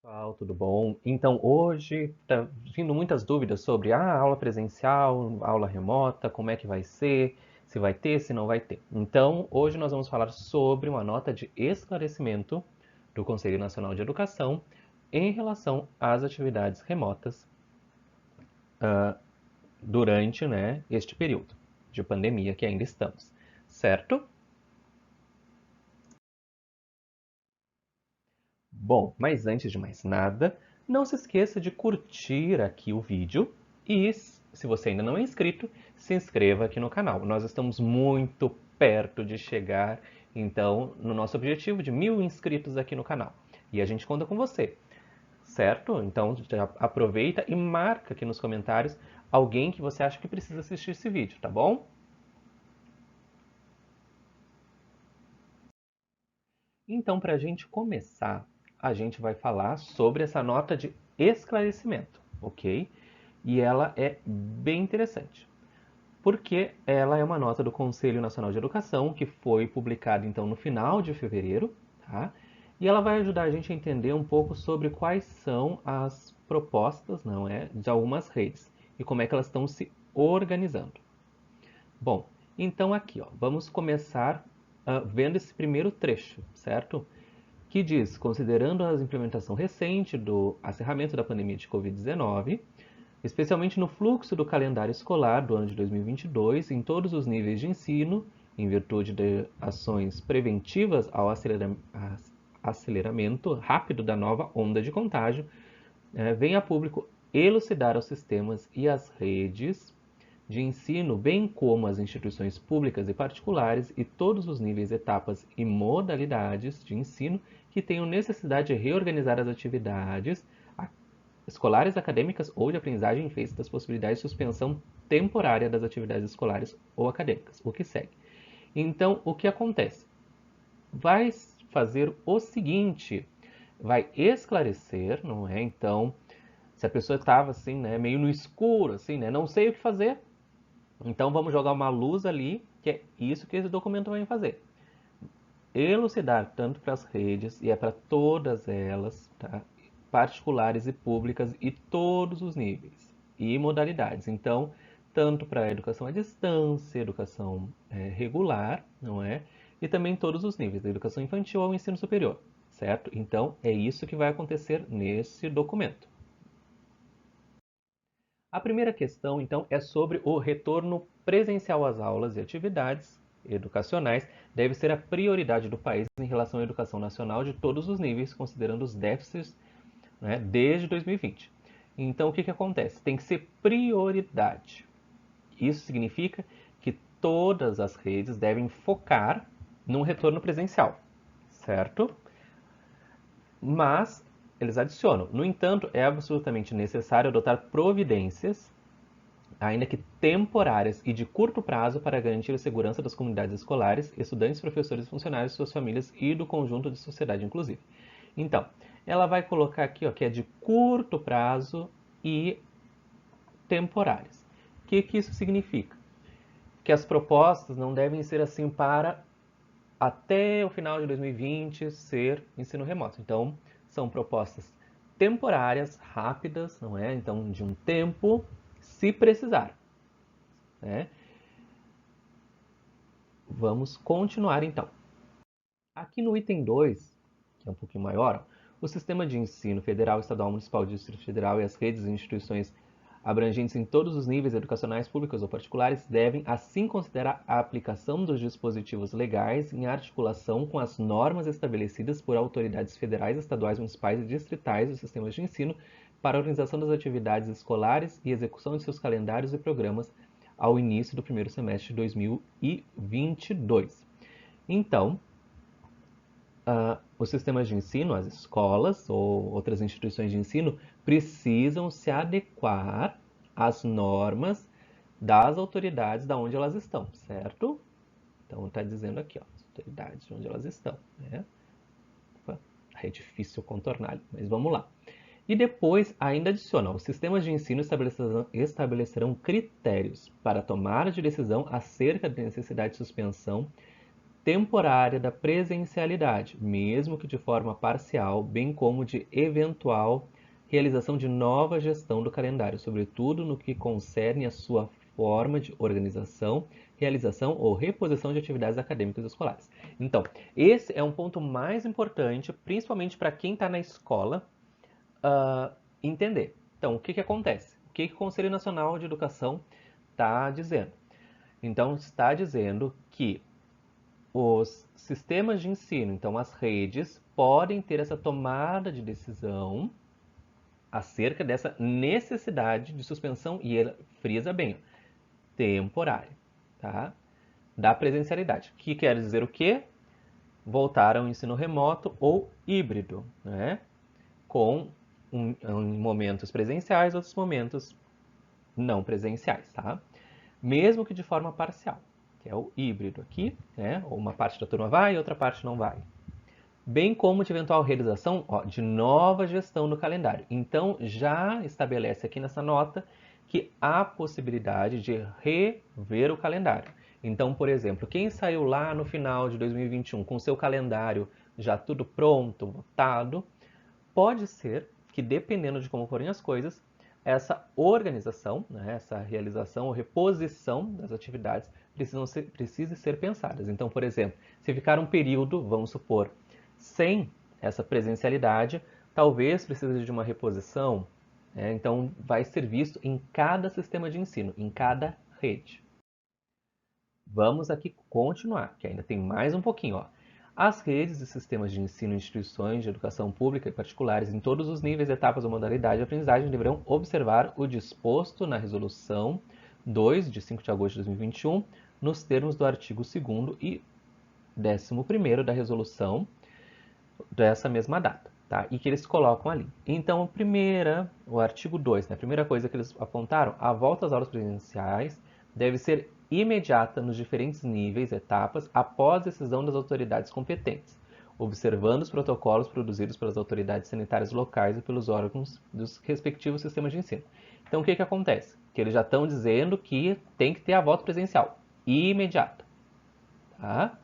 Pessoal, tudo bom? Então, hoje tá vindo muitas dúvidas sobre a aula presencial, aula remota, como é que vai ser, se vai ter, se não vai ter. Então, hoje nós vamos falar sobre uma nota de esclarecimento do Conselho Nacional de Educação em relação às atividades remotas durante, este período de pandemia que ainda estamos, certo? Bom, mas antes de mais nada, não se esqueça de curtir aqui o vídeo e, se você ainda não é inscrito, se inscreva aqui no canal. Nós estamos muito perto de chegar, então, no nosso objetivo de 1.000 inscritos aqui no canal. E a gente conta com você, certo? Então, já aproveita e marca aqui nos comentários alguém que você acha que precisa assistir esse vídeo, tá bom? Então, para a gente começar, a gente vai falar sobre essa nota de esclarecimento, ok? E ela é bem interessante, porque ela é uma nota do Conselho Nacional de Educação que foi publicada então no final de fevereiro, tá? E ela vai ajudar a gente a entender um pouco sobre quais são as propostas, não é, de algumas redes e como é que elas estão se organizando. Bom, então aqui, ó, vamos começar vendo esse primeiro trecho, certo? Que diz, considerando a implementação recente do acerramento da pandemia de Covid-19, especialmente no fluxo do calendário escolar do ano de 2022 em todos os níveis de ensino, em virtude de ações preventivas ao aceleramento rápido da nova onda de contágio, vem a público elucidar aos sistemas e às redes de ensino, bem como as instituições públicas e particulares e todos os níveis, etapas e modalidades de ensino que tenham necessidade de reorganizar as atividades escolares, acadêmicas ou de aprendizagem em face das possibilidades de suspensão temporária das atividades escolares ou acadêmicas, o que segue. Então, o que acontece? Vai fazer o seguinte, vai esclarecer, não é? Então, se a pessoa estava assim, né, meio no escuro, assim, né, não sei o que fazer, então vamos jogar uma luz ali, que é isso que esse documento vai fazer. Elucidar tanto para as redes, e é para todas elas, tá? Particulares e públicas e todos os níveis e modalidades. Então, tanto para a educação à distância, educação regular, não é? E também todos os níveis, da educação infantil ao ensino superior, certo? Então, é isso que vai acontecer nesse documento. A primeira questão, então, é sobre o retorno presencial às aulas e atividades educacionais deve ser a prioridade do país em relação à educação nacional de todos os níveis, considerando os déficits, né, desde 2020. Então, o que acontece? Tem que ser prioridade. Isso significa que todas as redes devem focar num retorno presencial, certo? Mas eles adicionam, no entanto, é absolutamente necessário adotar providências ainda que temporárias e de curto prazo para garantir a segurança das comunidades escolares, estudantes, professores, funcionários, suas famílias e do conjunto de sociedade inclusive. Então, ela vai colocar aqui ó, que é de curto prazo e temporárias. O que isso significa? Que as propostas não devem ser assim para até o final de 2020 ser ensino remoto. Então, são propostas temporárias, rápidas, não é? Então, de um tempo, se precisar. Né? Vamos continuar então. Aqui no item 2, que é um pouquinho maior, o sistema de ensino federal, estadual, municipal, distrito federal e as redes e instituições abrangentes em todos os níveis educacionais, públicos ou particulares, devem assim considerar a aplicação dos dispositivos legais em articulação com as normas estabelecidas por autoridades federais, estaduais, municipais e distritais dos sistemas de ensino para a organização das atividades escolares e execução de seus calendários e programas ao início do primeiro semestre de 2022. Então, os sistemas de ensino, as escolas ou outras instituições de ensino precisam se adequar às normas das autoridades da onde elas estão, certo? Então está dizendo aqui, ó, as autoridades de onde elas estão, né? É difícil contornar, mas vamos lá. E depois ainda adiciona, os sistemas de ensino estabelecerão critérios para tomar de decisão acerca da necessidade de suspensão temporária da presencialidade, mesmo que de forma parcial, bem como de eventual realização de nova gestão do calendário, sobretudo no que concerne a sua forma de organização, realização ou reposição de atividades acadêmicas escolares. Então, esse é um ponto mais importante, principalmente para quem está na escola, entender. Então, o que, que acontece? O que, que o Conselho Nacional de Educação está dizendo? Então, está dizendo que os sistemas de ensino, então as redes, podem ter essa tomada de decisão acerca dessa necessidade de suspensão, e ele frisa bem, temporária, tá? Da presencialidade. Que quer dizer o quê? Voltar ao ensino remoto ou híbrido, né? Com momentos presenciais, outros momentos não presenciais, tá? Mesmo que de forma parcial, que é o híbrido aqui, né? Uma parte da turma vai e outra parte não vai. Bem como de eventual realização de nova gestão do calendário. Então, já estabelece aqui nessa nota que há possibilidade de rever o calendário. Então, por exemplo, quem saiu lá no final de 2021 com seu calendário já tudo pronto, votado, pode ser que, dependendo de como forem as coisas, essa organização, né, essa realização ou reposição das atividades precise ser pensadas. Então, por exemplo, se ficar um período, vamos supor, sem essa presencialidade, talvez precise de uma reposição, né? Então vai ser visto em cada sistema de ensino, em cada rede. Vamos aqui continuar, que ainda tem mais um pouquinho. Ó. As redes e sistemas de ensino e instituições de educação pública e particulares em todos os níveis, etapas ou modalidade de aprendizagem deverão observar o disposto na Resolução 2, de 5 de agosto de 2021, nos termos do artigo 2º e 11º da Resolução dessa mesma data, tá? E que eles colocam ali. Então, o artigo 2, né? A primeira coisa que eles apontaram, a volta às aulas presenciais deve ser imediata nos diferentes níveis, etapas, após decisão das autoridades competentes, observando os protocolos produzidos pelas autoridades sanitárias locais e pelos órgãos dos respectivos sistemas de ensino. Então, o que, que acontece? Que eles já estão dizendo que tem que ter a volta presencial imediata, tá?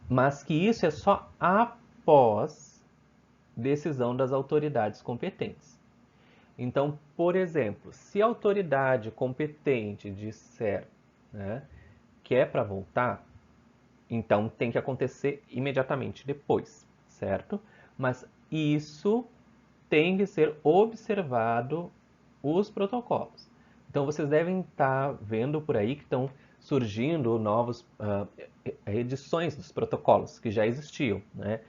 Mas que isso é só após decisão das autoridades competentes. Então, por exemplo, se a autoridade competente disser, né, que é para voltar, então tem que acontecer imediatamente depois, certo? Mas isso tem que ser observado os protocolos. Então vocês devem estar vendo por aí que estão surgindo novas edições dos protocolos que já existiam, né?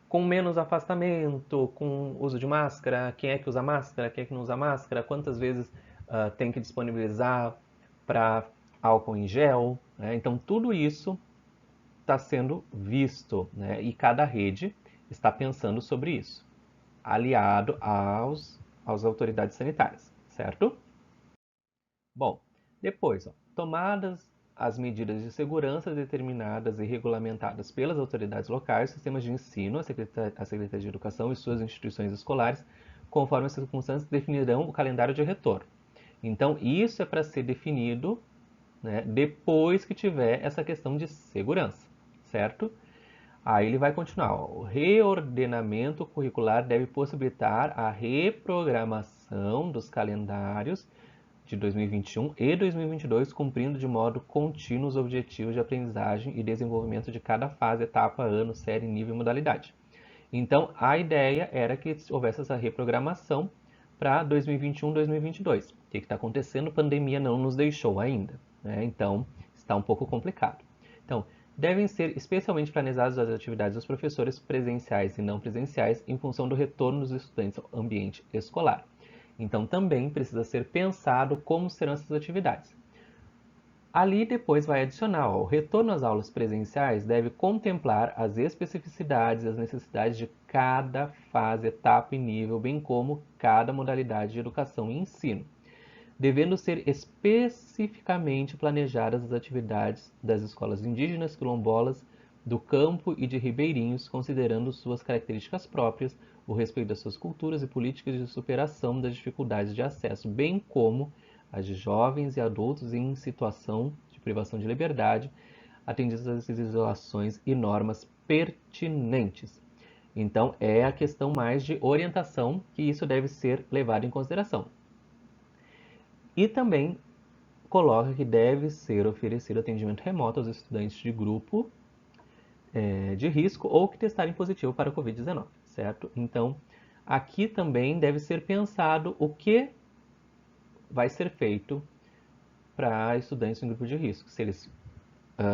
Com menos afastamento, com uso de máscara, quem é que usa máscara, quem é que não usa máscara, quantas vezes tem que disponibilizar para álcool em gel, né? Então tudo isso está sendo visto, né? E cada rede está pensando sobre isso, aliado às autoridades sanitárias, certo? Bom, depois, ó, tomadas as medidas de segurança determinadas e regulamentadas pelas autoridades locais, sistemas de ensino, a Secretaria de Educação e suas instituições escolares, conforme as circunstâncias, definirão o calendário de retorno. Então, isso é para ser definido, né, depois que tiver essa questão de segurança, certo? Aí ele vai continuar. Ó, o reordenamento curricular deve possibilitar a reprogramação dos calendários de 2021 e 2022, cumprindo de modo contínuo os objetivos de aprendizagem e desenvolvimento de cada fase, etapa, ano, série, nível e modalidade. Então, a ideia era que houvesse essa reprogramação para 2021 e 2022. O que está acontecendo? A pandemia não nos deixou ainda, né? Então, está um pouco complicado. Então, devem ser especialmente planejadas as atividades dos professores presenciais e não presenciais em função do retorno dos estudantes ao ambiente escolar. Então também precisa ser pensado como serão essas atividades. Ali depois vai adicionar, ó, o retorno às aulas presenciais deve contemplar as especificidades e as necessidades de cada fase, etapa e nível, bem como cada modalidade de educação e ensino, devendo ser especificamente planejadas as atividades das escolas indígenas, quilombolas, do campo e de ribeirinhos, considerando suas características próprias, o respeito das suas culturas e políticas de superação das dificuldades de acesso, bem como as de jovens e adultos em situação de privação de liberdade, atendidas as legislações e normas pertinentes. Então, é a questão mais de orientação que isso deve ser levado em consideração. E também coloca que deve ser oferecido atendimento remoto aos estudantes de grupo de risco ou que testarem positivo para a Covid-19, certo? Então, aqui também deve ser pensado o que vai ser feito para estudantes em grupo de risco. Se eles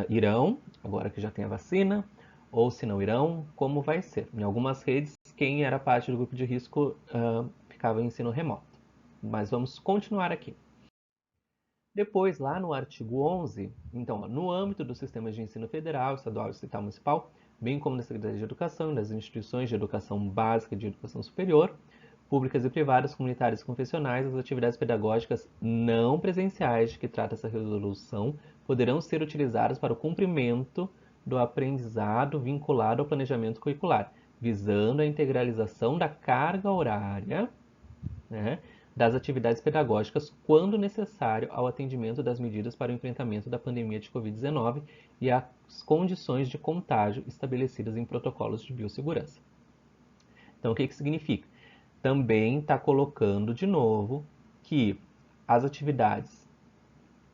irão, agora que já tem a vacina, ou se não irão, como vai ser. Em algumas redes, quem era parte do grupo de risco ficava em ensino remoto. Mas vamos continuar aqui. Depois, lá no artigo 11, então, no âmbito dos sistemas de ensino federal, estadual, estatal e municipal, bem como da Secretaria de Educação e das instituições de educação básica e de educação superior, públicas e privadas, comunitárias e confessionais, as atividades pedagógicas não presenciais de que trata essa resolução poderão ser utilizadas para o cumprimento do aprendizado vinculado ao planejamento curricular, visando a integralização da carga horária, né, das atividades pedagógicas quando necessário ao atendimento das medidas para o enfrentamento da pandemia de Covid-19 e as condições de contágio estabelecidas em protocolos de biossegurança. Então, o que isso significa? Também está colocando de novo que as atividades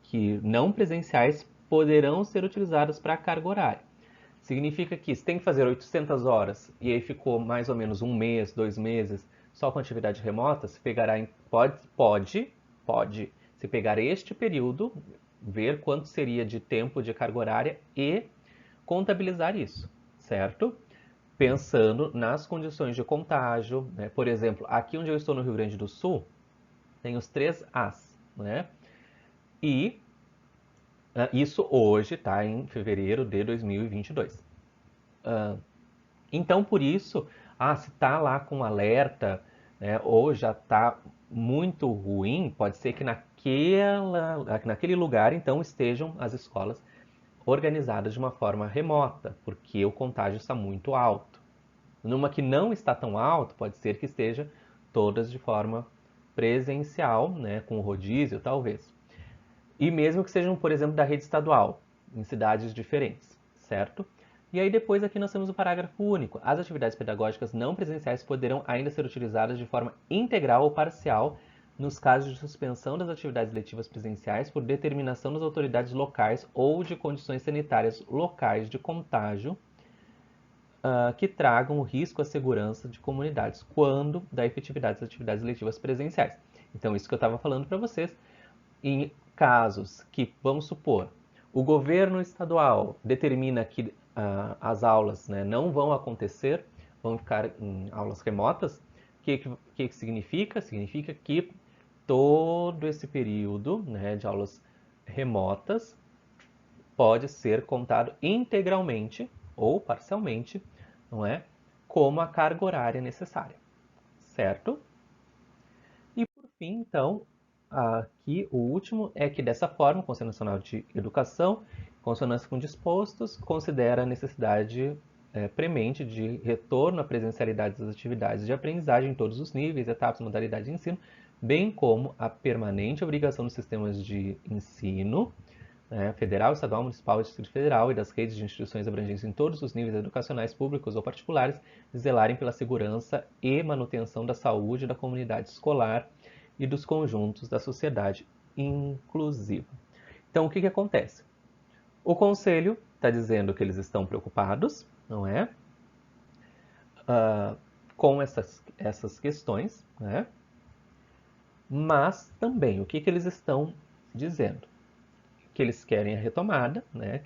que não presenciais poderão ser utilizadas para carga horária. Significa que se tem que fazer 800 horas e aí ficou mais ou menos um mês, 2 meses só com atividade remota, se pegará pode se pegar este período, ver quanto seria de tempo de carga horária e contabilizar isso, certo? Pensando nas condições de contágio, né? Por exemplo, aqui onde eu estou no Rio Grande do Sul, tem os 3 As, né? E isso hoje está em fevereiro de 2022. Então, por isso, se está lá com alerta, né, ou já está muito ruim, pode ser que naquele lugar, então, estejam as escolas organizadas de uma forma remota, porque o contágio está muito alto. Numa que não está tão alto, pode ser que esteja todas de forma presencial, né, com rodízio, talvez. E mesmo que sejam, por exemplo, da rede estadual, em cidades diferentes, certo? E aí depois aqui nós temos o parágrafo único. As atividades pedagógicas não presenciais poderão ainda ser utilizadas de forma integral ou parcial nos casos de suspensão das atividades letivas presenciais por determinação das autoridades locais ou de condições sanitárias locais de contágio que tragam o risco à segurança de comunidades quando da efetividade das atividades letivas presenciais. Então, isso que eu estava falando para vocês, em casos que, vamos supor, o governo estadual determina que as aulas, né, não vão acontecer, vão ficar em aulas remotas, o que significa? Significa que todo esse período, né, de aulas remotas pode ser contado integralmente ou parcialmente, não é? Como a carga horária necessária, certo? E por fim, então, aqui o último é que dessa forma, o Conselho Nacional de Educação, em consonância com dispostos, considera a necessidade premente de retorno à presencialidade das atividades de aprendizagem em todos os níveis, etapas e modalidades de ensino, bem como a permanente obrigação dos sistemas de ensino federal, estadual, municipal e Distrito Federal e das redes de instituições abrangentes em todos os níveis educacionais públicos ou particulares de zelarem pela segurança e manutenção da saúde da comunidade escolar e dos conjuntos da sociedade inclusiva. Então, o que acontece? O Conselho está dizendo que eles estão preocupados, não é? Com essas questões, né? Mas também, o que eles estão dizendo? Que eles querem a retomada, né?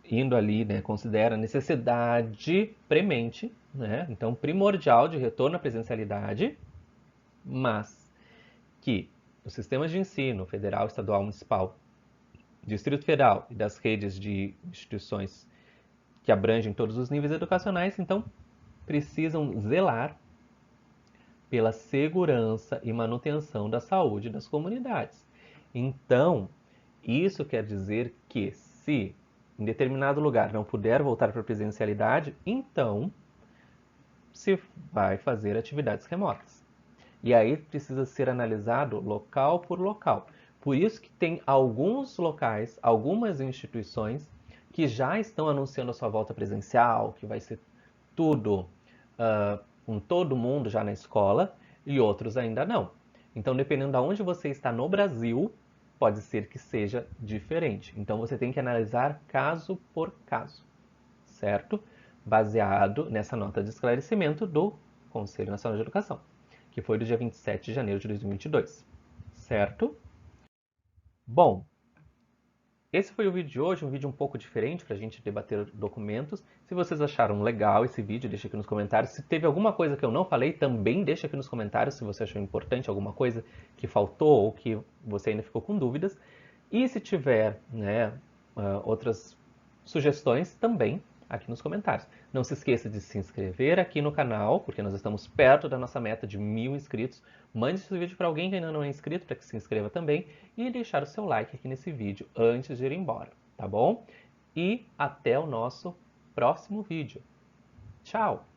Indo ali, né, considera a necessidade premente, né, então primordial de retorno à presencialidade, mas que os sistemas de ensino federal, estadual, municipal, Distrito Federal e das redes de instituições que abrangem todos os níveis educacionais, então precisam zelar pela segurança e manutenção da saúde das comunidades. Então, isso quer dizer que se em determinado lugar não puder voltar para a presencialidade, então se vai fazer atividades remotas. E aí precisa ser analisado local por local. Por isso que tem alguns locais, algumas instituições que já estão anunciando a sua volta presencial, que vai ser tudo com todo mundo já na escola, e outros ainda não. Então, dependendo de onde você está no Brasil, pode ser que seja diferente. Então, você tem que analisar caso por caso, certo? Baseado nessa nota de esclarecimento do Conselho Nacional de Educação, que foi do dia 27 de janeiro de 2022, certo? Bom, esse foi o vídeo de hoje, um vídeo um pouco diferente para a gente debater documentos. Se vocês acharam legal esse vídeo, deixa aqui nos comentários. Se teve alguma coisa que eu não falei, também deixa aqui nos comentários se você achou importante, alguma coisa que faltou ou que você ainda ficou com dúvidas. E se tiver, né, outras sugestões, também aqui nos comentários. Não se esqueça de se inscrever aqui no canal, porque nós estamos perto da nossa meta de 1000 inscritos. Mande esse vídeo para alguém que ainda não é inscrito, para que se inscreva também. E deixar o seu like aqui nesse vídeo antes de ir embora, tá bom? E até o nosso próximo vídeo. Tchau!